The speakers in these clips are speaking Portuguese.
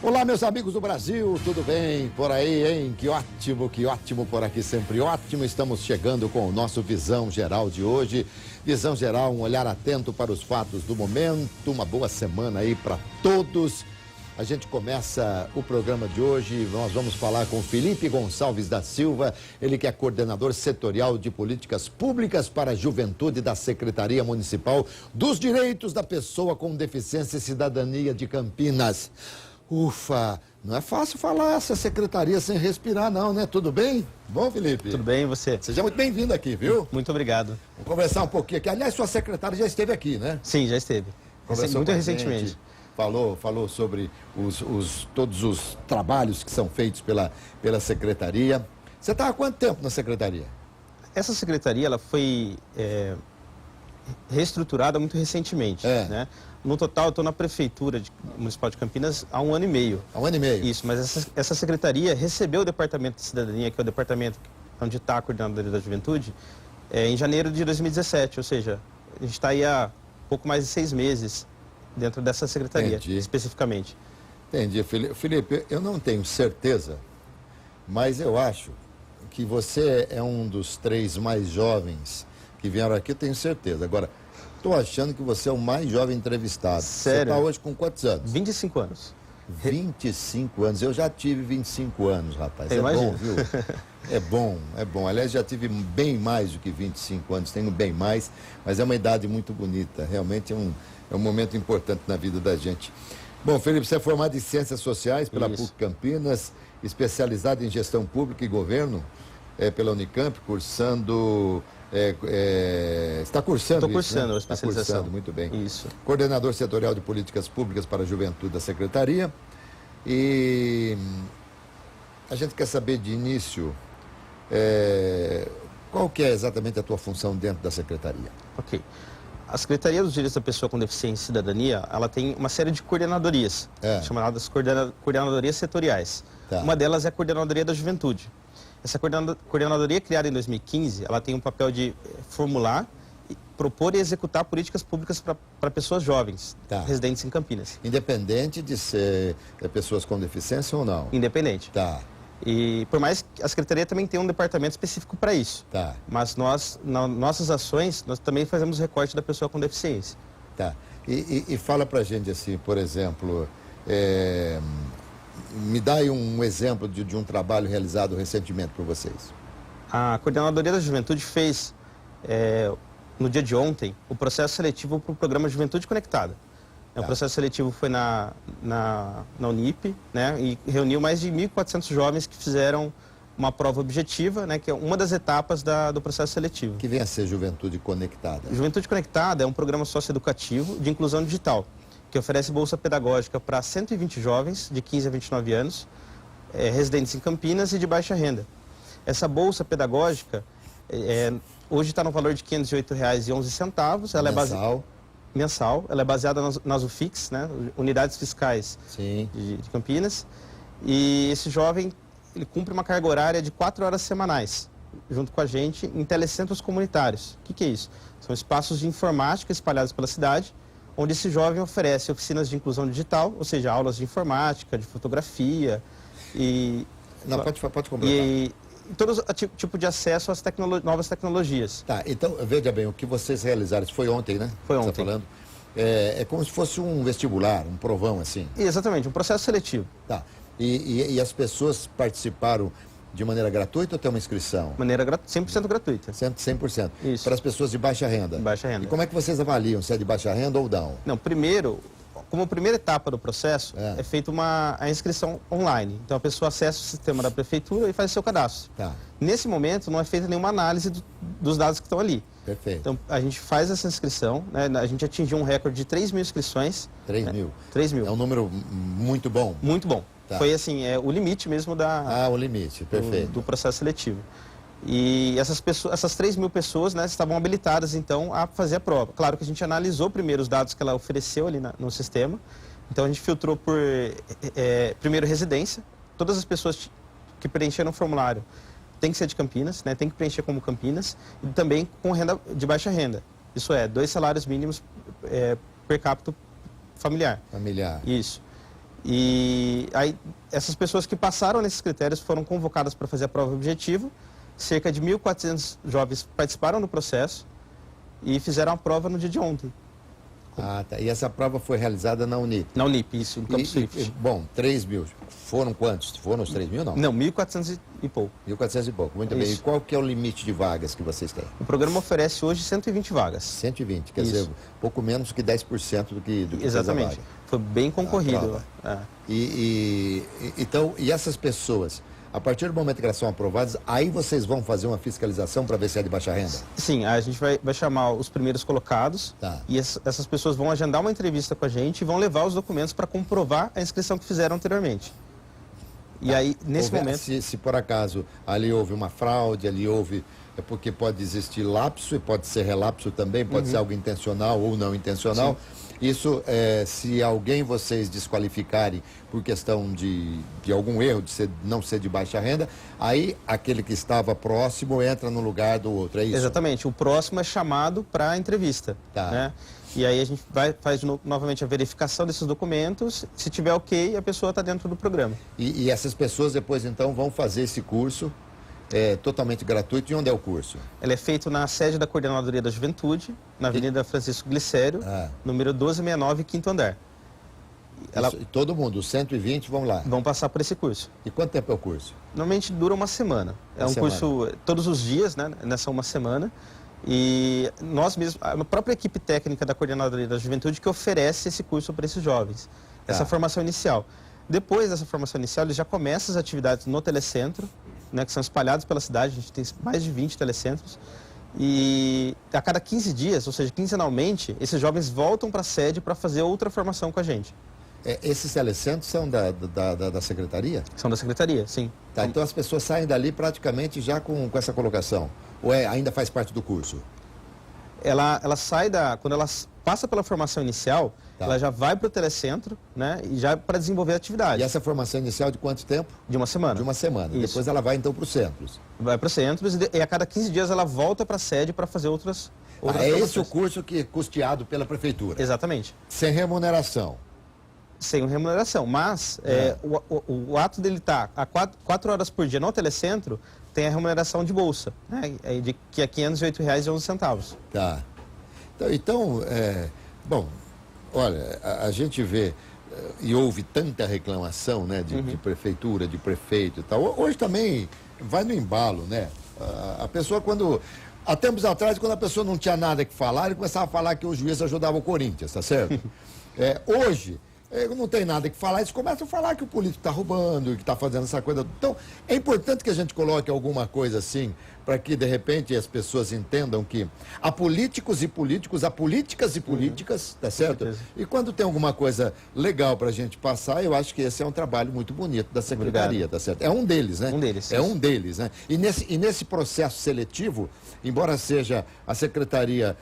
Olá, meus amigos do Brasil, tudo bem por aí, hein? Que ótimo por aqui, sempre ótimo. Estamos chegando com o nosso Visão Geral de hoje. Visão Geral, um olhar atento para os fatos do momento. Uma boa semana aí para todos. A gente começa o programa de hoje, nós vamos falar com Felipe Gonçalves da Silva, ele que é coordenador setorial de políticas públicas para a juventude da Secretaria Municipal dos Direitos da Pessoa com Deficiência e Cidadania de Campinas. Ufa, não é fácil falar essa secretaria sem respirar não, né? Tudo bem? Bom, Felipe? Tudo bem, e você? Seja muito bem-vindo aqui, viu? Muito obrigado. Vamos conversar um pouquinho aqui. Aliás, sua secretária já esteve aqui, né? Sim, já esteve. Conversou Muito com a recentemente. gente, falou sobre todos os trabalhos que são feitos pela secretaria. Você está há quanto tempo na secretaria? Essa secretaria ela foi reestruturada muito recentemente. Né? No total, eu estou na Prefeitura Municipal de Campinas há 1 ano e meio. Há 1 ano e meio? Isso, mas essa secretaria recebeu o Departamento de Cidadania, que é o departamento onde está a Coordenadoria da Juventude, em janeiro de 2017. Ou seja, a gente está aí há pouco mais de 6 meses dentro dessa secretaria, especificamente. Entendi. Felipe, eu não tenho certeza, mas eu acho que você é um dos 3 mais jovens que vieram aqui, eu tenho certeza. Agora, estou achando que você é o mais jovem entrevistado. Sério? Você está hoje com quantos anos? 25 anos. 25 anos. Eu já tive 25 anos, rapaz. Eu imagino. Bom, viu? É bom, é bom. Aliás, já tive bem mais do que 25 anos, tenho bem mais, mas é uma idade muito bonita. Realmente é um momento importante na vida da gente. Bom, Felipe, você é formado em Ciências Sociais pela PUC Campinas, especializado em Gestão Pública e Governo pela Unicamp, cursando... está cursando Estou cursando a Está especialização. cursando, muito bem. Isso. Coordenador setorial de políticas públicas para a juventude da Secretaria. E a gente quer saber de início qual que é exatamente a tua função dentro da Secretaria. Ok. A Secretaria dos Direitos da Pessoa com Deficiência e Cidadania, ela tem uma série de coordenadorias, chamadas coordenadorias setoriais. Tá. Uma delas é a Coordenadoria da Juventude. Essa coordenadoria, criada em 2015, ela tem um papel de formular, propor e executar políticas públicas para pessoas jovens, residentes em Campinas. Independente de ser pessoas com deficiência ou não? Independente. Tá. E por mais que a Secretaria também tem um departamento específico para isso. Tá. Mas nós, nas nossas ações, nós também fazemos recorte da pessoa com deficiência. Tá. E fala pra gente assim, por exemplo, me dá aí um exemplo de um trabalho realizado recentemente por vocês. A Coordenadoria da Juventude fez, no dia de ontem, o processo seletivo para o programa Juventude Conectada. O processo seletivo foi na Unip, né, e reuniu mais de 1.400 jovens que fizeram uma prova objetiva, né, que é uma das etapas do processo seletivo. Que vem a ser Juventude Conectada? Juventude Conectada é um programa socioeducativo de inclusão digital, que oferece bolsa pedagógica para 120 jovens de 15 a 29 anos, residentes em Campinas e de baixa renda. Essa bolsa pedagógica hoje está no valor de R$ 508,11. Ela mensal. Ela é baseada nas UFICs, né, Unidades Fiscais de Campinas. E esse jovem ele cumpre uma carga horária de 4 horas semanais, junto com a gente, em telecentros comunitários. O que é isso? São espaços de informática espalhados pela cidade, onde esse jovem oferece oficinas de inclusão digital, ou seja, aulas de informática, de fotografia e... Não, pode completar. E todo tipo de acesso às novas tecnologias. Tá, então, veja bem, o que vocês realizaram, isso foi ontem, né? Foi ontem. Você tá falando? É como se fosse um vestibular, um provão, assim. Exatamente, um processo seletivo. Tá, e as pessoas participaram de maneira gratuita ou tem uma inscrição? Maneira 100% gratuita. 100%. Isso. Para as pessoas de baixa renda? Baixa renda. E como é que vocês avaliam se é de baixa renda ou não? Não, primeiro, como primeira etapa do processo, é feita a inscrição online. Então a pessoa acessa o sistema da prefeitura e faz seu cadastro. Tá. Nesse momento não é feita nenhuma análise dos dados que estão ali. Perfeito. Então a gente faz essa inscrição, né? A gente atingiu um recorde de 3.000 inscrições. 3.000? 3.000. É um número muito bom. Muito bom. Tá. Foi assim, o limite mesmo o limite, perfeito. do processo seletivo. E essas 3.000 pessoas, né, estavam habilitadas, então, a fazer a prova. Claro que a gente analisou primeiro os dados que ela ofereceu ali no sistema. Então, a gente filtrou por, primeiro, residência. Todas as pessoas que preencheram o formulário têm que ser de Campinas, né, tem que preencher como Campinas. E também com renda de baixa renda. Isso é, 2 salários mínimos per capita familiar. Familiar. Isso. E aí, essas pessoas que passaram nesses critérios foram convocadas para fazer a prova objetivo. Cerca de 1.400 jovens participaram do processo e fizeram a prova no dia de ontem. Ah, tá. E essa prova foi realizada na Unip? Na Unip, isso, no Campo Swift. Bom, 3 mil. Foram quantos? Foram os 3 mil, não? Não, 1.400 e pouco. 1.400 e pouco, muito Isso. bem. E qual que é o limite de vagas que vocês têm? O programa oferece hoje 120 vagas. 120, quer Isso. dizer, pouco menos que 10% do que fez a Exatamente. vaga. Foi bem concorrido. prova. É. Então, e essas pessoas, a partir do momento que elas são aprovadas, aí vocês vão fazer uma fiscalização para ver se é de baixa renda? Sim, a gente vai chamar os primeiros colocados. Tá. E essas pessoas vão agendar uma entrevista com a gente e vão levar os documentos para comprovar a inscrição que fizeram anteriormente. E aí, nesse momento... Se por acaso ali houve uma fraude, ali houve... É porque pode existir lapso e pode ser relapso também, pode ser algo intencional ou não intencional. Sim. Isso, se alguém vocês desqualificarem por questão de algum erro, de não ser de baixa renda, aí aquele que estava próximo entra no lugar do outro, é isso? Exatamente. O próximo é chamado para a entrevista. Tá. Né? E aí a gente faz novamente a verificação desses documentos. Se tiver ok, a pessoa está dentro do programa. E essas pessoas depois, então, vão fazer esse curso totalmente gratuito. E onde é o curso? Ele é feito na sede da Coordenadoria da Juventude, na Avenida Francisco Glicério, número 1269, quinto andar. E todo mundo, os 120 vão lá? Vão passar por esse curso. E quanto tempo é o curso? Normalmente dura uma semana. É um curso todos os dias, né? Nessa uma semana. E nós mesmos, a própria equipe técnica da Coordenadoria da Juventude que oferece esse curso para esses jovens. Essa formação inicial. Depois dessa formação inicial, eles já começam as atividades no telecentro, né, que são espalhados pela cidade. A gente tem mais de 20 telecentros. E a cada 15 dias, ou seja, quinzenalmente, esses jovens voltam para a sede para fazer outra formação com a gente. Esses telecentros são da secretaria? São da secretaria, sim. Tá, então as pessoas saem dali praticamente já com essa colocação? Ou ainda faz parte do curso? Ela sai quando ela passa pela formação inicial, ela já vai para o telecentro, né, e já para desenvolver a atividade. E essa formação inicial de quanto tempo? De uma semana. De uma semana. Isso. Depois ela vai então para os centros. Vai para os centros e a cada 15 dias ela volta para a sede para fazer outras é esse o curso que é custeado pela prefeitura? Exatamente. Sem remuneração? Sem remuneração, mas o ato dele estar a 4 horas por dia no telecentro tem a remuneração de bolsa, né, que é R$ 508,11. Tá. Então, bom, olha, a gente vê e ouve tanta reclamação, né, de prefeitura, de prefeito e tal. Hoje também vai no embalo, né? A pessoa quando... Há tempos atrás, quando a pessoa não tinha nada que falar, ele começava a falar que o juiz ajudava o Corinthians, tá certo? Hoje... não tem nada que falar, eles começam a falar que o político está roubando, que está fazendo essa coisa. Então, é importante que a gente coloque alguma coisa assim, para que, de repente, as pessoas entendam que há políticos e políticos, há políticas e políticas, tá certo? E quando tem alguma coisa legal para a gente passar, eu acho que esse é um trabalho muito bonito da secretaria, tá certo? É um deles, né? Um deles. É um deles, né? E nesse processo seletivo, embora seja a secretaria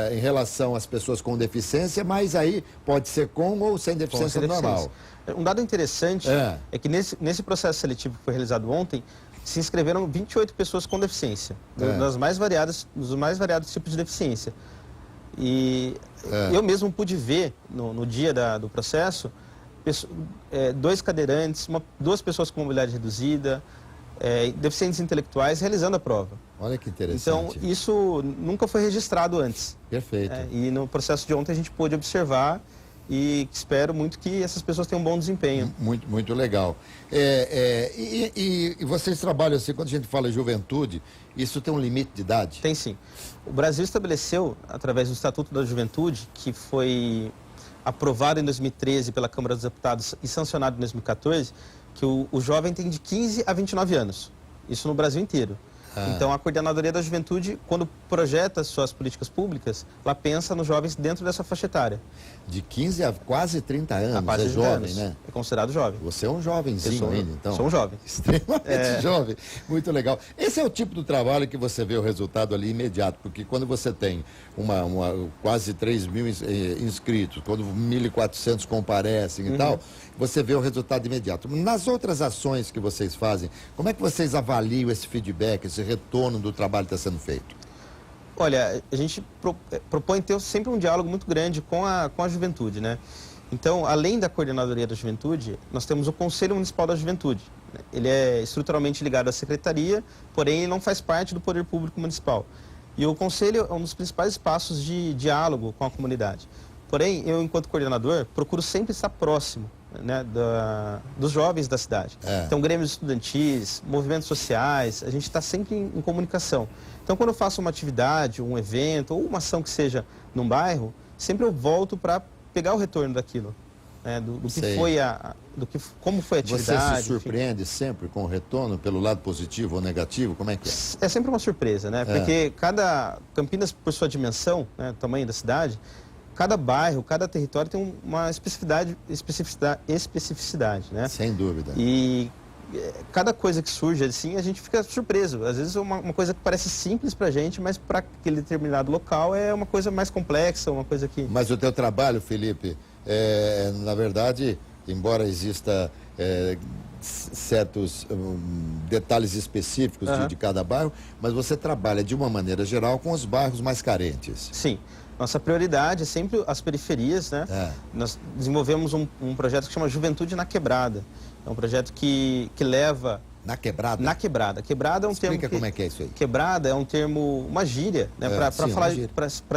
em relação às pessoas com deficiência, mas aí pode ser com ou sem deficiência normal. Um dado interessante é que nesse processo seletivo que foi realizado ontem, se inscreveram 28 pessoas com deficiência, dos mais variados tipos de deficiência. E eu mesmo pude ver, no dia do processo, 2 cadeirantes, 2 pessoas com mobilidade reduzida, deficientes intelectuais realizando a prova. Olha que interessante. Então, isso nunca foi registrado antes. Perfeito. E no processo de ontem a gente pôde observar e espero muito que essas pessoas tenham um bom desempenho. Muito, muito legal. E vocês trabalham assim, quando a gente fala juventude, isso tem um limite de idade? Tem sim. O Brasil estabeleceu, através do Estatuto da Juventude, que foi aprovado em 2013 pela Câmara dos Deputados e sancionado em 2014, que o jovem tem de 15 a 29 anos. Isso no Brasil inteiro. Então, a Coordenadoria da Juventude, quando projeta suas políticas públicas, ela pensa nos jovens dentro dessa faixa etária. De 15 a quase 30 anos, quase 30 jovem, anos, né? É considerado jovem. Você é um jovenzinho ainda, então. Sou um jovem. Extremamente jovem. Muito legal. Esse é o tipo do trabalho que você vê o resultado ali imediato, porque quando você tem quase 3 mil inscritos, quando 1.400 comparecem e tal, você vê o resultado imediato. Nas outras ações que vocês fazem, como é que vocês avaliam esse feedback, esse retorno do trabalho que está sendo feito? Olha, a gente propõe ter sempre um diálogo muito grande com a juventude, né? Então, além da Coordenadoria da Juventude, nós temos o Conselho Municipal da Juventude. Ele é estruturalmente ligado à Secretaria, porém ele não faz parte do Poder Público Municipal. E o Conselho é um dos principais espaços de diálogo com a comunidade. Porém, eu, enquanto coordenador, procuro sempre estar próximo, né, dos jovens da cidade. Então, grêmios estudantis, movimentos sociais, a gente está sempre em comunicação. Então, quando eu faço uma atividade, um evento ou uma ação que seja num bairro, sempre eu volto para pegar o retorno daquilo, né, do que foi como foi a atividade. Você se surpreende sempre com o retorno pelo lado positivo ou negativo? Como é que é? É sempre uma surpresa, né? Porque Campinas, por sua dimensão, né, tamanho da cidade, cada bairro, cada território tem uma especificidade, né? Sem dúvida. E cada coisa que surge assim, a gente fica surpreso. Às vezes uma coisa que parece simples pra gente, mas para aquele determinado local é uma coisa mais complexa, uma coisa que... Mas o teu trabalho, Felipe, na verdade, embora exista certos detalhes específicos de cada bairro, mas você trabalha de uma maneira geral com os bairros mais carentes. Sim. Nossa prioridade é sempre as periferias, né? Nós desenvolvemos um projeto que chama Juventude na Quebrada. É um projeto que leva... Na quebrada? Na quebrada. Quebrada é um termo... Explica como é que é isso aí. Quebrada é um termo, uma gíria, né? Para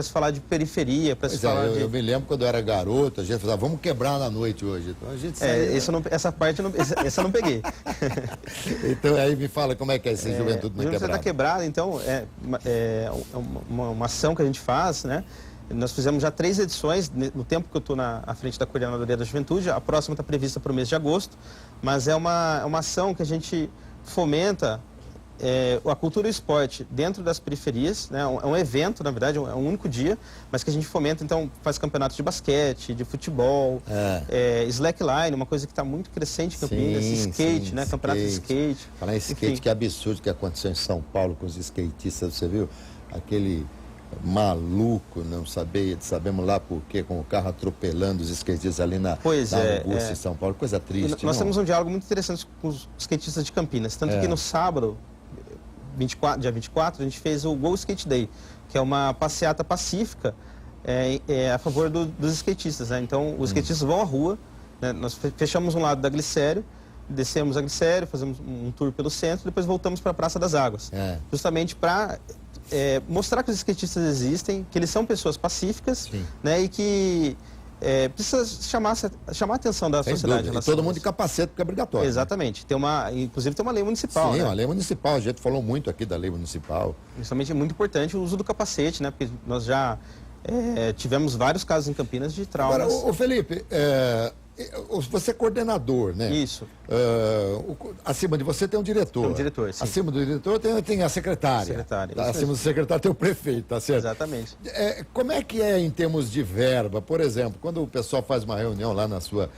se falar de periferia, para se falar de... Eu me lembro quando eu era garoto, a gente falava, vamos quebrar na noite hoje. Então a gente essa parte essa eu não peguei. Então aí me fala como é que é essa Juventude na Quebrada. Juventude na Quebrada, então, é uma ação que a gente faz, né? Nós fizemos já 3 edições, no tempo que eu estou à frente da Coordenadoria da Juventude. A próxima está prevista para o mês de agosto, mas é uma ação que a gente fomenta a cultura e o esporte dentro das periferias, né? É um evento, na verdade, é um único dia, mas que a gente fomenta, então, faz campeonatos de basquete, de futebol, slackline, uma coisa que está muito crescente em Campinas, skate, né? Campeonato de skate. Falar em skate, que absurdo que aconteceu em São Paulo com os skatistas, você viu? Aquele... maluco, não sabemos lá por quê, com o carro atropelando os skatistas ali na Augusta, em São Paulo, coisa triste. Nós temos um diálogo muito interessante com os skatistas de Campinas, tanto que no sábado, dia 24, a gente fez o Go Skate Day, que é uma passeata pacífica a favor dos skatistas, né? Então, os skatistas vão à rua, né? Nós fechamos um lado da Glicério, descemos a Glicério, fazemos um tour pelo centro, depois voltamos para a Praça das Águas, justamente para... mostrar que os skatistas existem, que eles são pessoas pacíficas, né, e que precisa chamar a atenção da sociedade. E todo mundo de capacete, porque é obrigatório. Exatamente. Inclusive tem uma lei municipal. Sim, né? uma lei municipal. A gente falou muito aqui da lei municipal. Principalmente é muito importante o uso do capacete, né, porque nós já tivemos vários casos em Campinas de traumas. Agora, Felipe, você é coordenador, né? Isso. Acima de você tem um diretor. Tem um diretor, sim. Acima do diretor tem a secretária. Tá? Acima do secretário tem o prefeito, tá certo? Exatamente. Como é que é em termos de verba? Por exemplo, quando o pessoal faz uma reunião lá na sua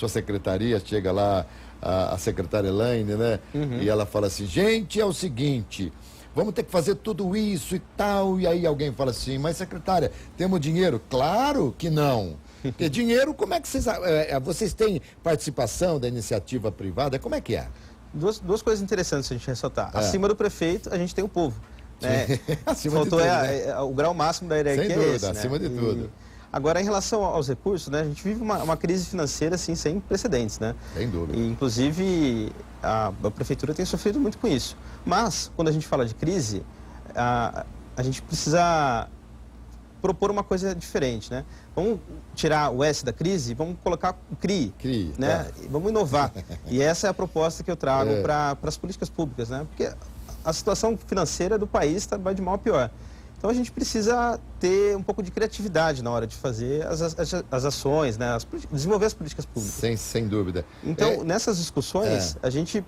secretaria, chega lá a secretária Elaine, né? E ela fala assim, gente, é o seguinte... Vamos ter que fazer tudo isso e tal. E aí alguém fala assim, mas secretária, temos dinheiro? Claro que não. Porque dinheiro, como é que vocês têm participação da iniciativa privada? Como é que é? Duas coisas interessantes a gente ressaltar. Acima do prefeito, a gente tem o povo. Né? Acima Faltou de tudo, o grau máximo da hierarquia. Sem dúvida, esse, né? acima de tudo. Agora, em relação aos recursos, né, a gente vive uma crise financeira assim, sem precedentes, né? Sem dúvida. E, inclusive, a prefeitura tem sofrido muito com isso. Mas, quando a gente fala de crise, a gente precisa propor uma coisa diferente, né? Vamos tirar o S da crise, vamos colocar o CRI, né? Vamos inovar. E essa é a proposta que eu trago para as políticas públicas, né? Porque a situação financeira do país vai de mal a pior. Então a gente precisa ter um pouco de criatividade na hora de fazer as ações, né? Desenvolver as políticas públicas. Sem dúvida. Então, nessas discussões, a gente,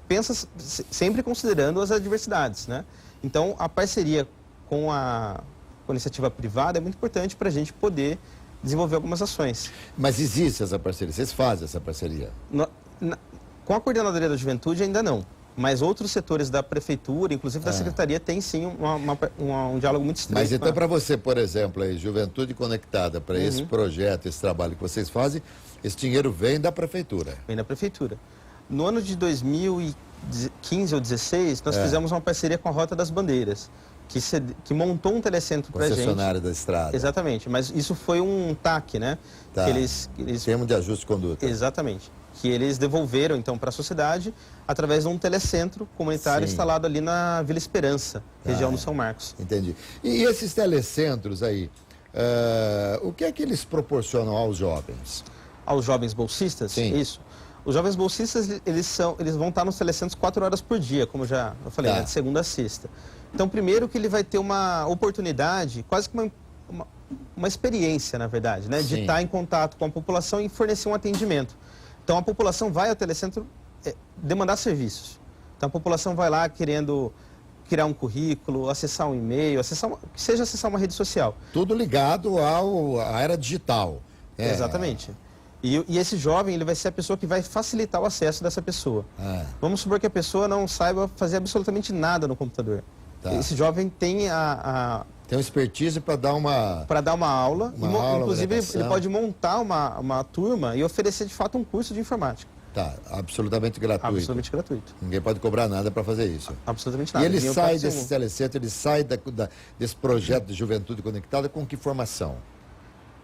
pensa sempre considerando as adversidades, né? Então, a parceria com a iniciativa privada é muito importante para a gente poder desenvolver algumas ações. Mas existe essa parceria? Vocês fazem essa parceria? Com a Coordenadoria da Juventude ainda não. Mas outros setores da prefeitura, inclusive da secretaria, tem sim um diálogo muito estreito. Mas então para você, por exemplo, aí, Juventude Conectada, para esse projeto, esse trabalho que vocês fazem, esse dinheiro vem da prefeitura? Vem da prefeitura. No ano de 2015 ou 2016, nós fizemos uma parceria com a Rota das Bandeiras, que montou um telecentro para a gente. Concessionária da estrada. Exatamente, mas isso foi um TAC, né? Tá. Que eles... Termo de ajuste de conduta. Exatamente. Que eles devolveram, então, para a sociedade através de um telecentro comunitário instalado ali na Vila Esperança, região do São Marcos. Entendi. E esses telecentros aí, o que é que eles proporcionam aos jovens? Aos jovens bolsistas? Sim. Isso. Os jovens bolsistas, eles vão estar nos telecentros 4 horas por dia, como eu falei, né, de segunda a sexta. Então, primeiro que ele vai ter uma oportunidade, quase que uma experiência, na verdade, né, de estar em contato com a população e fornecer um atendimento. Então, a população vai ao telecentro demandar serviços. Então, a população vai lá querendo criar um currículo, acessar um e-mail, que seja acessar uma rede social. Tudo ligado à era digital. Exatamente. E esse jovem, ele vai ser a pessoa que vai facilitar o acesso dessa pessoa. Vamos supor que a pessoa não saiba fazer absolutamente nada no computador. Esse jovem tem tem uma expertise para dar uma... Para dar uma aula. Inclusive, ele pode montar uma turma e oferecer, de fato, um curso de informática. Tá, absolutamente gratuito. Absolutamente gratuito. Ninguém pode cobrar nada para fazer isso. Absolutamente nada. E ele sai desse telecentro, ele sai desse projeto de Juventude Conectada com que formação?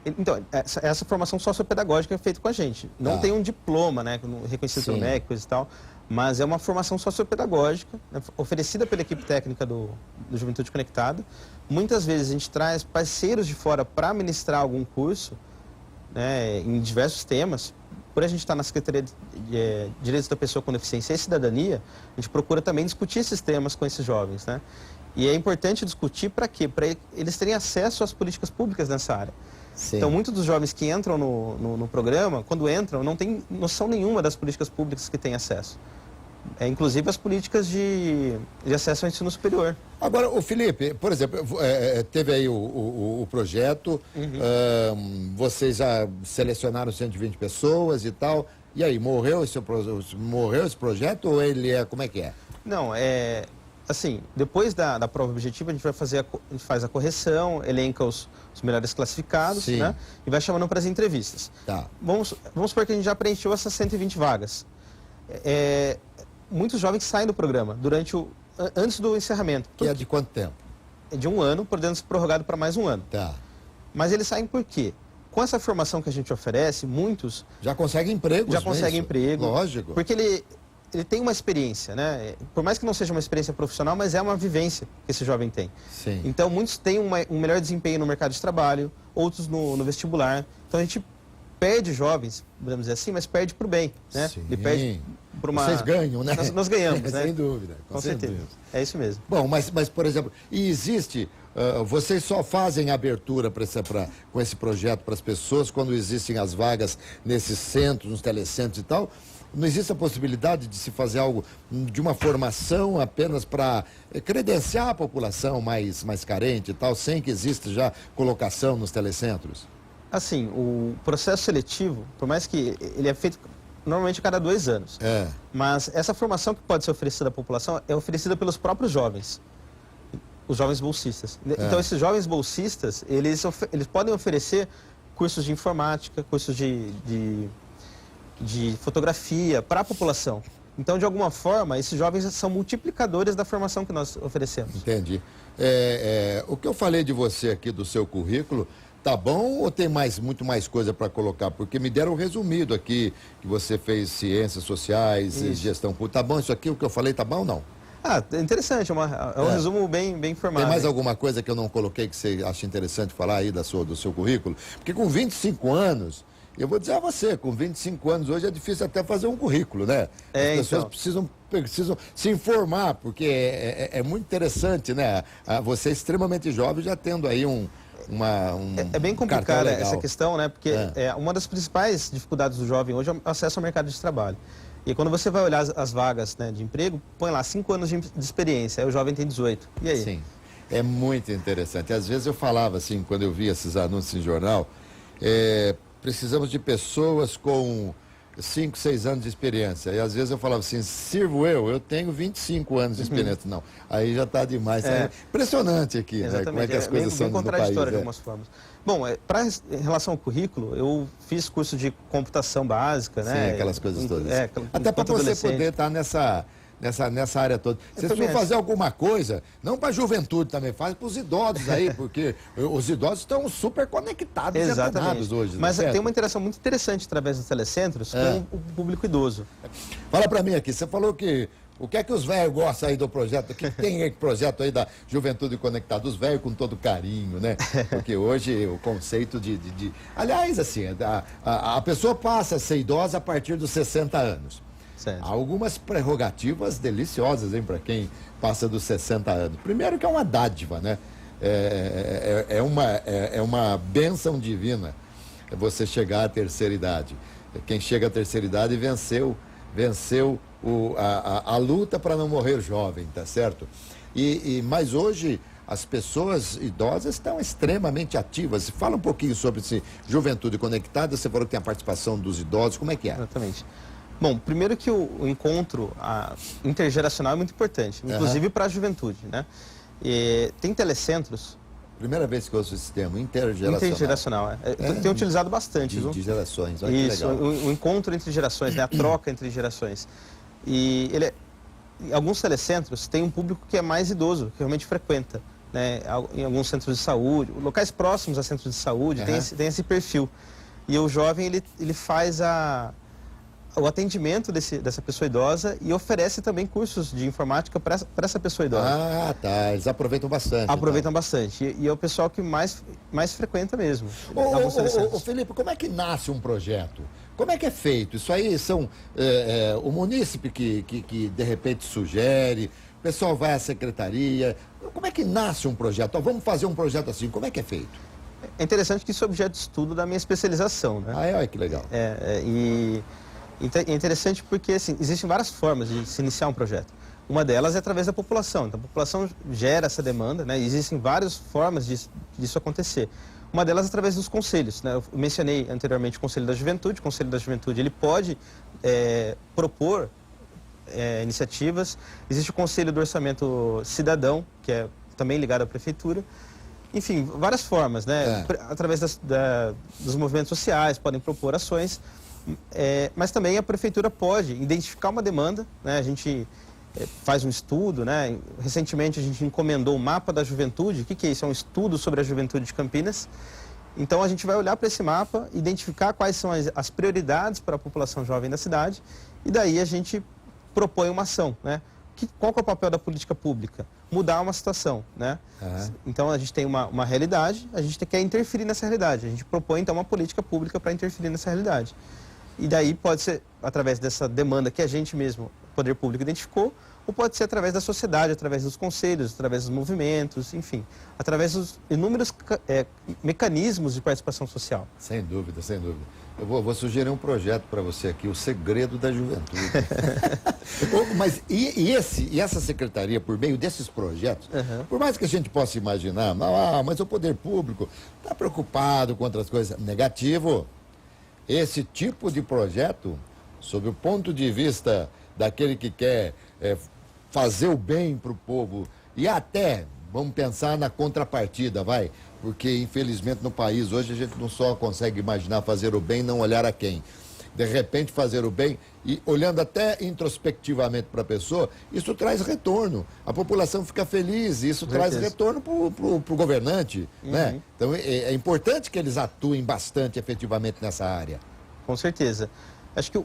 Então, essa formação sociopedagógica é feita com a gente. Não tem um diploma, né, reconhecido pelo MEC, coisa e tal, mas é uma formação sociopedagógica, né, oferecida pela equipe técnica do Juventude Conectada. Muitas vezes a gente traz parceiros de fora para ministrar algum curso, né, em diversos temas. Por a gente estar na Secretaria de Direitos da Pessoa com Deficiência e Cidadania, a gente procura também discutir esses temas com esses jovens, né? E é importante discutir para quê? Para eles terem acesso às políticas públicas nessa área. Sim. Então, muitos dos jovens que entram no programa, quando entram, não têm noção nenhuma das políticas públicas que têm acesso. Inclusive as políticas de acesso ao ensino superior. Agora, o Felipe, por exemplo, teve aí o projeto, vocês já selecionaram 120 pessoas e tal, e aí, morreu esse projeto ou ele como é que é? Não, assim, depois da prova objetiva, a gente faz a correção, elenca os melhores classificados, né? E vai chamando para as entrevistas. Tá. Vamos supor que a gente já preencheu essas 120 vagas. Muitos jovens saem do programa antes do encerramento. Que é de quanto tempo? É de 1 ano, podendo ser prorrogado para mais 1 ano. Tá. Mas eles saem por quê? Com essa formação que a gente oferece, muitos... Já conseguem emprego. Já conseguem emprego. Lógico. Porque ele tem uma experiência, né? Por mais que não seja uma experiência profissional, mas é uma vivência que esse jovem tem. Sim. Então, muitos têm um melhor desempenho no mercado de trabalho, outros no vestibular. Então, a gente perde jovens, podemos dizer assim, mas perde para o bem, né? Sim. Ele perde por uma... Vocês ganham, né? Nós ganhamos, né? Sem dúvida. Com certeza. É isso mesmo. Bom, mas por exemplo, e existe... vocês só fazem abertura com esse projeto para as pessoas quando existem as vagas nesses centros, nos telecentros e tal? Não existe a possibilidade de se fazer algo de uma formação apenas para credenciar a população mais carente e tal, sem que exista já colocação nos telecentros? Assim, o processo seletivo, por mais que ele é feito normalmente a cada 2 anos, mas essa formação que pode ser oferecida à população é oferecida pelos próprios jovens, os jovens bolsistas. Então, esses jovens bolsistas, eles podem oferecer cursos de informática, cursos de fotografia para a população. Então, de alguma forma, esses jovens são multiplicadores da formação que nós oferecemos. Entendi. O que eu falei de você aqui, do seu currículo, tá bom ou tem muito mais coisa para colocar? Porque me deram um resumido aqui, que você fez ciências sociais, gestão pública. Tá bom isso aqui, o que eu falei, tá bom ou não? Interessante, é um resumo bem informado. Tem mais alguma coisa que eu não coloquei que você acha interessante falar aí do seu currículo? Porque com 25 anos... Eu vou dizer a você, com 25 anos hoje é difícil até fazer um currículo, né? As pessoas precisam se informar, porque é muito interessante, né? Você é extremamente jovem já tendo aí é bem complicada essa questão, né? Porque uma das principais dificuldades do jovem hoje é o acesso ao mercado de trabalho. E quando você vai olhar as vagas, né, de emprego, põe lá 5 anos de experiência, aí o jovem tem 18. E aí? Sim, é muito interessante. Às vezes eu falava assim, quando eu via esses anúncios em jornal, precisamos de pessoas com 5, 6 anos de experiência. E às vezes eu falava assim, sirvo eu tenho 25 anos de experiência. Não, aí já está demais. É impressionante aqui, né? Como é que as coisas são no país. Contraditório de algumas formas. Bom, em relação ao currículo, eu fiz curso de computação básica, né? Sim, aquelas coisas todas. Até para você poder estar nessa área toda. Vocês precisam fazer alguma coisa, não para a juventude também, faz para os idosos aí, porque os idosos estão super conectados e antenados hoje. Mas tem uma interação muito interessante através dos telecentros com o público idoso. Fala para mim aqui, você falou que o que é que os velhos gostam aí do projeto? O que tem aí projeto aí da Juventude Conectada? Os velhos com todo carinho, né? Porque hoje o conceito Aliás, assim, a pessoa passa a ser idosa a partir dos 60 anos. Certo. Há algumas prerrogativas deliciosas, hein, para quem passa dos 60 anos. Primeiro que é uma dádiva, né? É uma bênção divina você chegar à terceira idade. Quem chega à terceira idade venceu a luta para não morrer jovem, tá certo? Mas hoje as pessoas idosas estão extremamente ativas. Fala um pouquinho sobre esse Juventude Conectada. Você falou que tem a participação dos idosos. Como é que é? Exatamente. Bom, primeiro que o encontro intergeracional é muito importante, inclusive para a juventude, né? Tem telecentros. Primeira vez que eu ouço esse termo, intergeracional. Intergeracional, tem utilizado bastante. De gerações, olha isso, que legal. O encontro entre gerações, né? A troca entre gerações. E em alguns telecentros tem um público que é mais idoso, que realmente frequenta, né? Em alguns centros de saúde, locais próximos a centros de saúde, tem esse perfil. E o jovem, ele faz o atendimento dessa pessoa idosa e oferece também cursos de informática para essa pessoa idosa. Ah, tá. Eles aproveitam bastante. Aproveitam bastante. E é o pessoal que mais frequenta mesmo. Ô, Felipe, como é que nasce um projeto? Como é que é feito? Isso aí são o munícipe que de repente sugere, o pessoal vai à secretaria. Como é que nasce um projeto? Ó, vamos fazer um projeto assim. Como é que é feito? É interessante que isso é objeto de estudo da minha especialização, né? Olha que legal. É interessante porque assim, existem várias formas de se iniciar um projeto. Uma delas é através da população. Então, a população gera essa demanda, né? Existem várias formas disso acontecer. Uma delas é através dos conselhos, né? Eu mencionei anteriormente o Conselho da Juventude. O Conselho da Juventude ele pode propor iniciativas. Existe o Conselho do Orçamento Cidadão, que é também ligado à Prefeitura. Enfim, várias formas, né? Através dos movimentos sociais, podem propor ações. Mas também a prefeitura pode identificar uma demanda, né? A gente faz um estudo, né? Recentemente a gente encomendou o mapa da juventude. O que é isso? É um estudo sobre a juventude de Campinas. Então a gente vai olhar para esse mapa, identificar quais são as prioridades para a população jovem da cidade e daí a gente propõe uma ação, né? Qual que é o papel da política pública? Mudar uma situação, né? Então a gente tem uma realidade, a gente quer interferir nessa realidade. A gente propõe então uma política pública para interferir nessa realidade. E daí pode ser através dessa demanda que a gente mesmo, o poder público, identificou, ou pode ser através da sociedade, através dos conselhos, através dos movimentos, enfim, através dos inúmeros mecanismos de participação social. Sem dúvida, sem dúvida. Eu vou sugerir um projeto para você aqui, o Segredo da Juventude. Mas essa secretaria, por meio desses projetos, por mais que a gente possa imaginar, mas o poder público está preocupado com outras coisas, negativo. Esse tipo de projeto, sob o ponto de vista daquele que quer fazer o bem para o povo e até, vamos pensar na contrapartida, vai, porque infelizmente no país hoje a gente não só consegue imaginar fazer o bem e não olhar a quem. De repente fazer o bem e olhando até introspectivamente para a pessoa, isso traz retorno. A população fica feliz, isso traz retorno para o governante, né? Então é importante que eles atuem bastante efetivamente nessa área. Com certeza. Acho que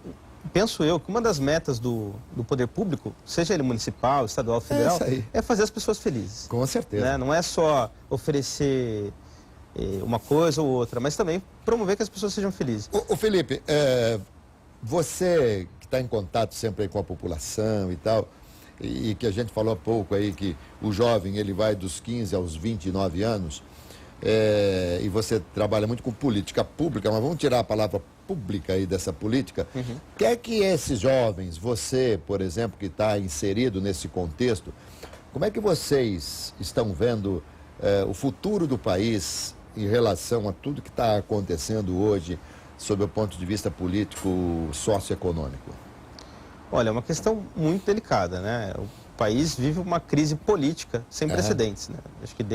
penso eu que uma das metas do poder público, seja ele municipal, estadual, federal, é fazer as pessoas felizes. Com certeza. Né? Não é só oferecer uma coisa ou outra, mas também promover que as pessoas sejam felizes. Ô Felipe, você que está em contato sempre aí com a população e tal, e que a gente falou há pouco aí que o jovem ele vai dos 15 aos 29 anos, e você trabalha muito com política pública, mas vamos tirar a palavra pública aí dessa política. Quer que esses jovens, você, por exemplo, que está inserido nesse contexto, como é que vocês estão vendo o futuro do país em relação a tudo que está acontecendo hoje, sob o ponto de vista político, socioeconômico? Olha, é uma questão muito delicada, né? O país vive uma crise política sem precedentes, né? Acho que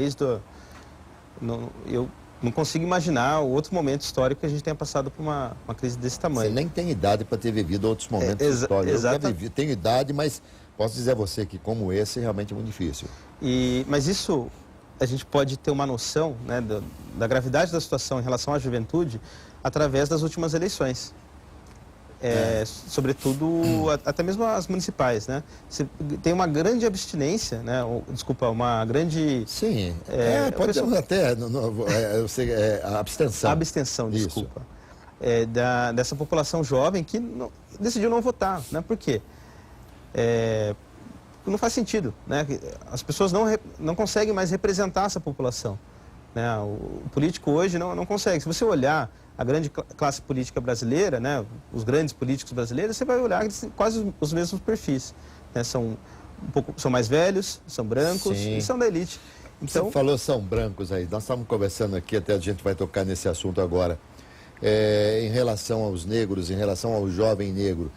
eu não consigo imaginar outro momento histórico que a gente tenha passado por uma crise desse tamanho. Você nem tem idade para ter vivido outros momentos históricos. Eu tenho idade, mas posso dizer a você que como esse realmente é muito difícil. Mas isso, a gente pode ter uma noção, né, da gravidade da situação em relação à juventude através das últimas eleições. Sobretudo, até mesmo as municipais, né? Você tem uma grande abstinência, né? Uma grande... Sim, pode ter até a abstenção. A abstenção, desculpa. Dessa população jovem que decidiu não votar, né? Por quê? Não faz sentido, né? As pessoas não conseguem mais representar essa população, né? O político hoje não consegue. Se você olhar a grande classe política brasileira, né, os grandes políticos brasileiros, você vai olhar quase os mesmos perfis, né? São mais velhos, são brancos. Sim. E são da elite. Então, você falou são brancos aí, nós estamos conversando aqui, até a gente vai tocar nesse assunto agora, em relação aos negros, em relação ao jovem negro,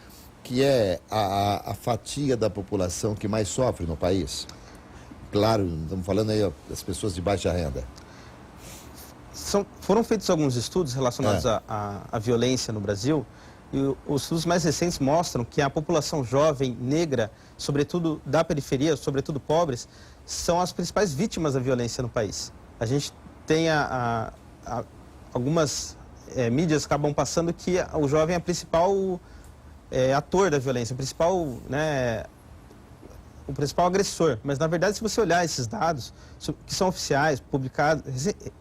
que é a fatia da população que mais sofre no país. Claro, estamos falando aí das pessoas de baixa renda. Foram feitos alguns estudos relacionados à violência no Brasil, e os estudos mais recentes mostram que a população jovem, negra, sobretudo da periferia, sobretudo pobres, são as principais vítimas da violência no país. A gente tem algumas mídias acabam passando que o jovem é o principal ator da violência, o principal agressor. Mas, na verdade, se você olhar esses dados, que são oficiais, publicados,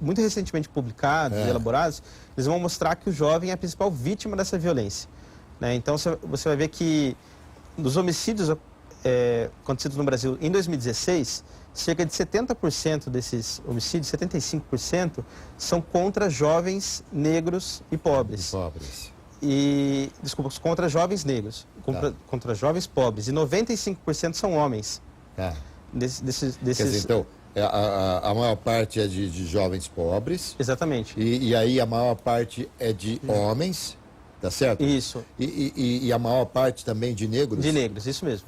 muito recentemente publicados e elaborados, eles vão mostrar que o jovem é a principal vítima dessa violência, né? Então, você vai ver que dos homicídios acontecidos no Brasil em 2016, cerca de 70% desses homicídios, 75%, são contra jovens negros e pobres. Contra jovens negros, contra jovens pobres, e 95% são homens. Quer dizer, então, a maior parte é de jovens pobres. Exatamente. E aí a maior parte é de homens, tá certo? Isso. E a maior parte também de negros? De negros, isso mesmo.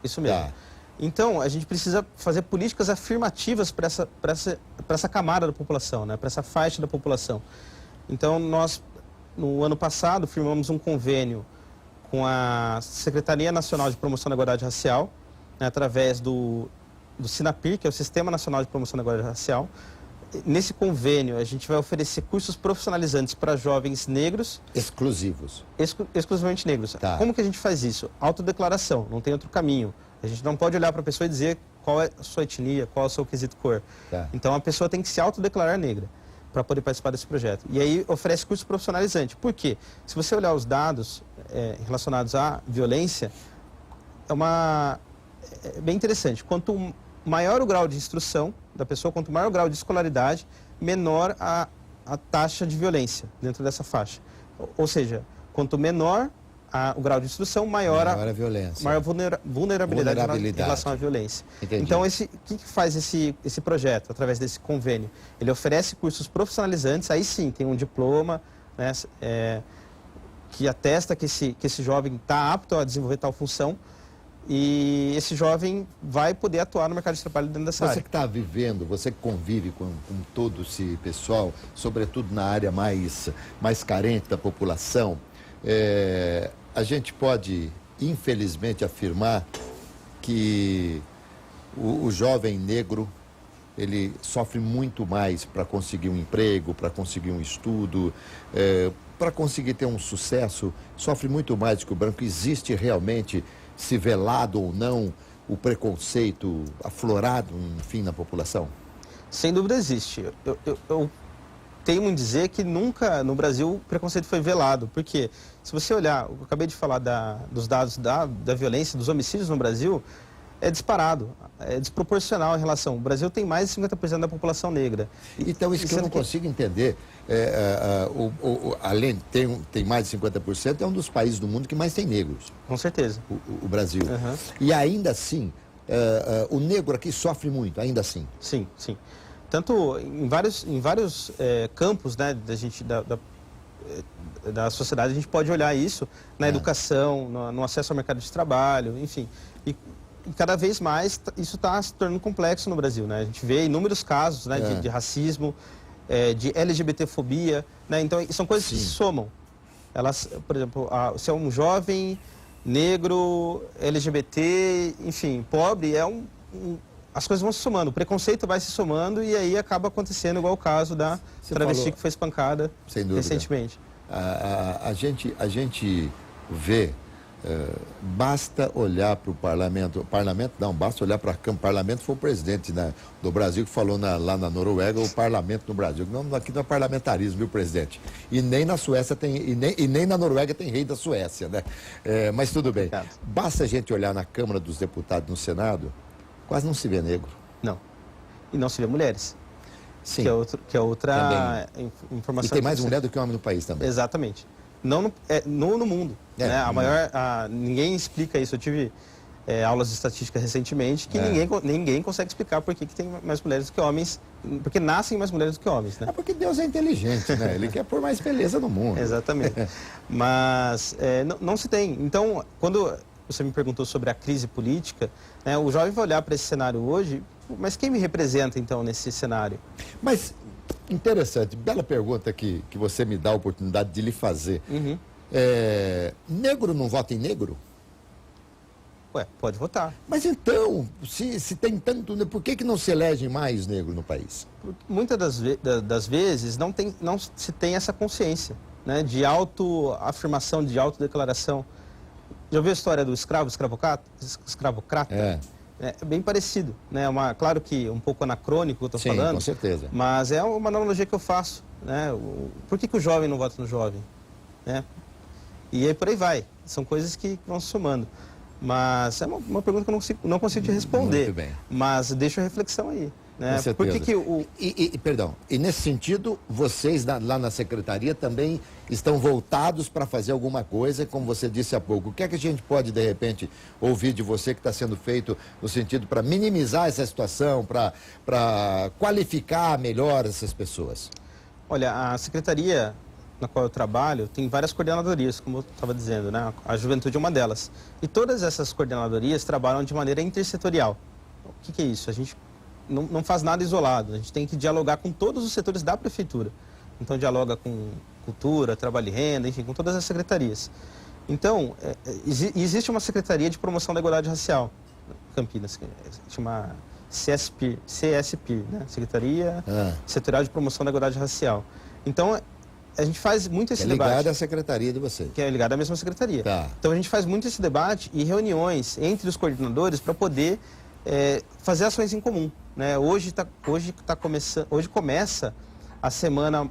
Isso mesmo. Tá. Então, a gente precisa fazer políticas afirmativas para essa camada da população, né? Para essa faixa da população. Então, nós, no ano passado, firmamos um convênio com a Secretaria Nacional de Promoção da Igualdade Racial, né, através do SINAPIR, que é o Sistema Nacional de Promoção da Igualdade Racial. Nesse convênio, a gente vai oferecer cursos profissionalizantes para jovens negros. Exclusivos. Exclusivamente negros. Tá. Como que a gente faz isso? Autodeclaração, não tem outro caminho. A gente não pode olhar para a pessoa e dizer qual é a sua etnia, qual é o seu quesito cor. Tá. Então, a pessoa tem que se autodeclarar negra para poder participar desse projeto. E aí oferece curso profissionalizante. Por quê? Se você olhar os dados relacionados à violência, é bem interessante. Quanto maior o grau de instrução da pessoa, quanto maior o grau de escolaridade, menor a taxa de violência dentro dessa faixa. Ou seja, quanto menor o grau de instrução, maior a violência. Maior vulnerabilidade em relação à violência. Entendi. Então, o que faz esse projeto, através desse convênio? Ele oferece cursos profissionalizantes, aí sim, tem um diploma, né, que atesta que esse jovem está apto a desenvolver tal função, e esse jovem vai poder atuar no mercado de trabalho dentro dessa área. Você que está vivendo, você que convive com todo esse pessoal, sobretudo na área mais carente da população, a gente pode, infelizmente, afirmar que o jovem negro, ele sofre muito mais para conseguir um emprego, para conseguir um estudo, para conseguir ter um sucesso, sofre muito mais do que o branco. Existe realmente, se velado ou não, o preconceito aflorado, enfim, na população? Sem dúvida existe. Eu teimo em dizer que nunca no Brasil o preconceito foi velado, porque se você olhar, eu acabei de falar dos dados da violência, dos homicídios no Brasil, é disparado, é desproporcional em relação. O Brasil tem mais de 50% da população negra. Então, isso que eu não consigo entender, além de tem mais de 50%, é um dos países do mundo que mais tem negros. Com certeza. O Brasil. Uhum. E ainda assim, o negro aqui sofre muito, ainda assim. Sim, sim. Tanto em vários campos, né, da sociedade, a gente pode olhar isso na educação, no acesso ao mercado de trabalho, enfim. E cada vez mais isso está se tornando complexo no Brasil, né? A gente vê inúmeros casos, né, de racismo, de LGBTfobia, né? Então, são coisas que se somam. Elas, por exemplo, se é um jovem negro, LGBT, enfim, pobre, as coisas vão se somando, o preconceito vai se somando e aí acaba acontecendo igual o caso da travesti que foi espancada recentemente. A gente vê, basta olhar para o parlamento, basta olhar para a Câmara. O parlamento foi o presidente do Brasil que falou lá na Noruega, o parlamento no Brasil. Não, aqui não é parlamentarismo, viu, presidente? E nem na Suécia tem, e nem na Noruega tem rei da Suécia, né? Mas tudo bem. Basta a gente olhar na Câmara dos Deputados, no Senado, quase não se vê negro. Não. E não se vê mulheres. Sim. Que é outra informação. E tem mais mulher do que homem no país também. Exatamente. Não no mundo. Né? Ninguém explica isso. Eu tive aulas de estatística recentemente que ninguém consegue explicar por que tem mais mulheres do que homens. Porque nascem mais mulheres do que homens. Né? É porque Deus é inteligente, né? Ele quer pôr mais beleza no mundo. Exatamente. Mas não se tem. Então, quando você me perguntou sobre a crise política, né, o jovem vai olhar para esse cenário hoje, mas quem me representa então nesse cenário? Mas, interessante, bela pergunta que você me dá a oportunidade de lhe fazer. Uhum. Negro não vota em negro? Ué, pode votar. Mas então, se tem tanto, por que não se elege mais negro no país? Muitas das vezes não se tem essa consciência, né, de autoafirmação, de autodeclaração. Já ouviu a história do escravocrata? É bem parecido, né? Claro que um pouco anacrônico que eu estou falando. Com certeza. Mas é uma analogia que eu faço, né? Por que o jovem não vota no jovem? Né? E aí por aí vai. São coisas que vão se somando. Mas é uma pergunta que eu não consigo te responder. Muito bem. Mas deixa a reflexão aí. Né? Com certeza. Por que perdão, e nesse sentido, vocês lá na Secretaria também estão voltados para fazer alguma coisa, como você disse há pouco. O que é que a gente pode, de repente, ouvir de você que está sendo feito no sentido para minimizar essa situação, para qualificar melhor essas pessoas? Olha, a Secretaria na qual eu trabalho tem várias coordenadorias, como eu estava dizendo, né? A Juventude é uma delas. E todas essas coordenadorias trabalham de maneira intersetorial. O que é isso? A gente não faz nada isolado, a gente tem que dialogar com todos os setores da prefeitura. Então dialoga com cultura, trabalho e renda, enfim, com todas as secretarias. Então, existe uma Secretaria de Promoção da Igualdade Racial, Campinas, que chama CSP, né? Secretaria Setorial de Promoção da Igualdade Racial. Então, a gente faz muito esse debate. É ligado à secretaria de vocês. Que é ligado à mesma secretaria. Tá. Então, a gente faz muito esse debate e reuniões entre os coordenadores para poder fazer ações em comum. Né? Hoje começa a semana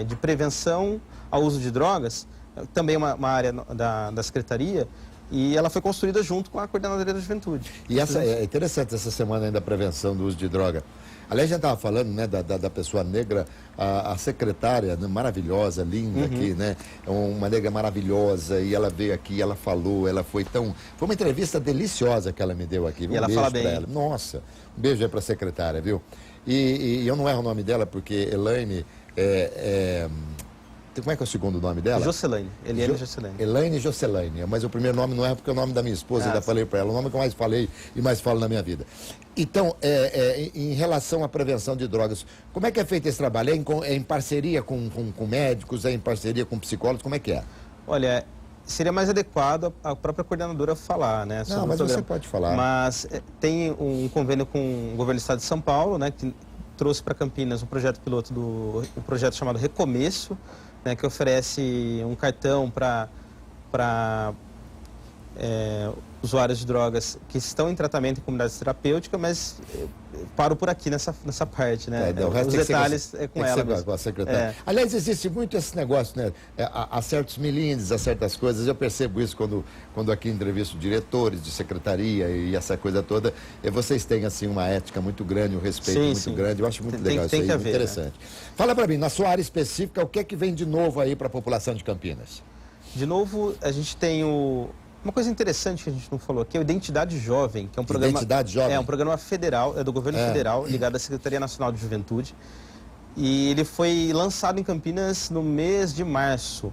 de prevenção ao uso de drogas, também uma área da Secretaria, e ela foi construída junto com a Coordenadoria da Juventude. E é interessante essa semana ainda da prevenção do uso de droga. Aliás, a gente estava falando, né, da pessoa negra, a secretária, né, maravilhosa, linda aqui, né? Uma negra maravilhosa, e ela veio aqui, ela falou, foi uma entrevista deliciosa que ela me deu aqui. E ela fala bem. Ela. Nossa, um beijo aí para a secretária, viu? E eu não erro o nome dela, porque Elaine como é que é o segundo nome dela? Jocelaine. Eliane Jocelaine. Elaine Jocelaine. Mas o primeiro nome não é porque é o nome da minha esposa, ainda falei para ela. O nome que eu mais falei e mais falo na minha vida. Então, em relação à prevenção de drogas, como é que é feito esse trabalho? É em parceria com médicos? É em parceria com psicólogos? Como é que é? Olha, seria mais adequado a própria coordenadora falar, né? Não, mas você pode falar. Mas tem um convênio com o governo do estado de São Paulo, né? Que trouxe para Campinas um projeto piloto um projeto chamado Recomeço, né, que oferece um cartão para usuários de drogas que estão em tratamento em comunidades terapêuticas, mas paro por aqui nessa parte, né? Os detalhes com ela mesmo. Com a secretária. Aliás, existe muito esse negócio, né? Há certos milímetros, há certas coisas. Eu percebo isso quando aqui entrevisto diretores de secretaria e essa coisa toda. Vocês têm, assim, uma ética muito grande, um respeito muito grande. Eu acho muito legal isso aí, muito interessante. Né? Fala para mim, na sua área específica, o que é que vem de novo aí para a população de Campinas? De novo, a gente tem uma coisa interessante que a gente não falou aqui é o Identidade Jovem, que é um programa... Identidade Jovem? É um programa federal, do governo federal, ligado à Secretaria Nacional de Juventude. E ele foi lançado em Campinas no mês de março.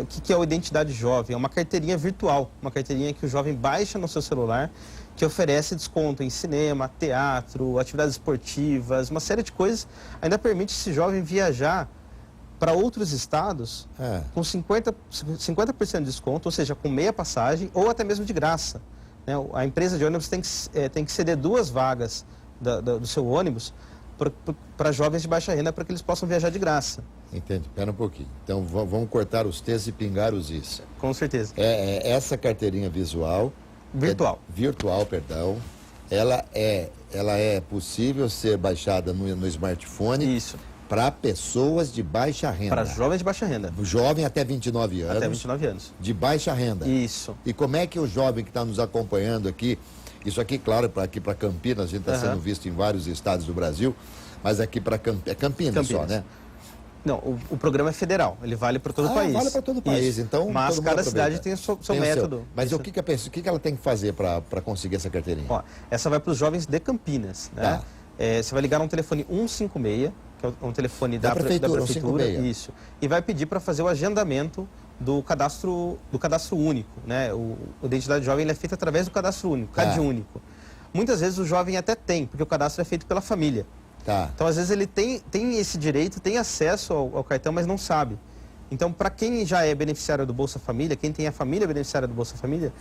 O que é o Identidade Jovem? É uma carteirinha virtual, uma carteirinha que o jovem baixa no seu celular, que oferece desconto em cinema, teatro, atividades esportivas, uma série de coisas. Ainda permite esse jovem viajar para outros estados com 50% de desconto, ou seja, com meia passagem ou até mesmo de graça. Né? A empresa de ônibus tem que ceder 2 vagas do seu ônibus para jovens de baixa renda para que eles possam viajar de graça. Entende? Espera um pouquinho. Então vamos cortar os T's e pingar os I's. Com certeza. Essa carteirinha visual... Virtual, perdão. Ela é possível ser baixada no smartphone. Isso. Para pessoas de baixa renda. Para jovens de baixa renda. Jovem até 29 anos. Até 29 anos. De baixa renda. Isso. E como é que o jovem que está nos acompanhando aqui, isso aqui, claro, aqui para Campinas, a gente está sendo visto em vários estados do Brasil, mas aqui para Campinas só, né? Não, o programa é federal, ele vale para todo o país. Vale para todo o país, então. Mas cada cidade tem o seu método. Mas o que ela tem que fazer para conseguir essa carteirinha? Ó, essa vai para os jovens de Campinas, né? Tá. Você vai ligar no telefone 156, que é um telefone da prefeitura, isso, e vai pedir para fazer o agendamento do cadastro único, né? O Identidade Jovem ele é feito através do cadastro único, CAD único. Muitas vezes o jovem até tem, porque o cadastro é feito pela família. Tá. Então, às vezes, ele tem esse direito, tem acesso ao cartão, mas não sabe. Então, para quem já é beneficiário do Bolsa Família, quem tem a família beneficiária do Bolsa Família,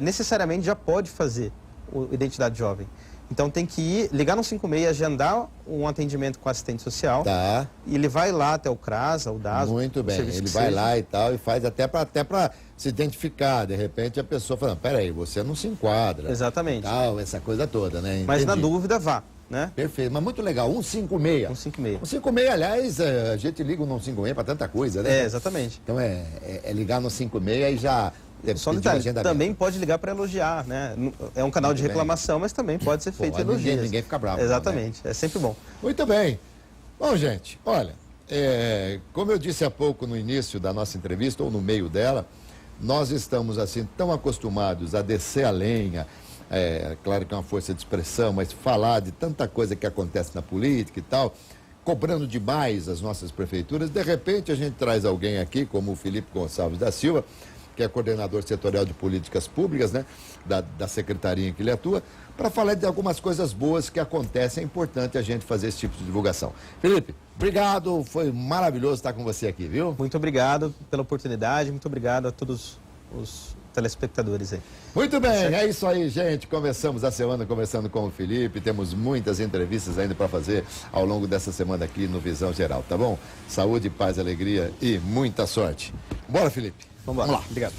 necessariamente já pode fazer o Identidade Jovem. Então, tem que ligar no 56, agendar um atendimento com o assistente social. Tá. E ele vai lá até o CRAS, o DASO. Muito bem, ele vai lá e tal, e faz até para se identificar. De repente, a pessoa fala, peraí, você não se enquadra. Exatamente. Tal, essa coisa toda, né? Entendi. Mas, na dúvida, vá. Né? Perfeito, mas muito legal, 156. 156. 156, aliás, a gente liga o 156 para tanta coisa, né? Exatamente. Então é ligar no 156 e já... Só um detalhe, também pode ligar para elogiar, né? É um canal de reclamação, mas também pode ser feito elogios. Ninguém fica bravo. Exatamente, né? É sempre bom. Muito bem. Bom, gente, olha, como eu disse há pouco no início da nossa entrevista, ou no meio dela, nós estamos assim tão acostumados a descer a lenha, claro que é uma força de expressão, mas falar de tanta coisa que acontece na política e tal, cobrando demais as nossas prefeituras. De repente a gente traz alguém aqui, como o Felipe Gonçalves da Silva, que é coordenador setorial de políticas públicas, né, da secretaria em que ele atua, para falar de algumas coisas boas que acontecem. É importante a gente fazer esse tipo de divulgação. Felipe, obrigado, foi maravilhoso estar com você aqui, viu? Muito obrigado pela oportunidade, muito obrigado a todos os telespectadores aí. Muito bem, é isso aí, gente. Começamos a semana conversando com o Felipe. Temos muitas entrevistas ainda para fazer ao longo dessa semana aqui no Visão Geral, tá bom? Saúde, paz, alegria e muita sorte. Bora, Felipe. Vamos lá. Vamos lá. Obrigado.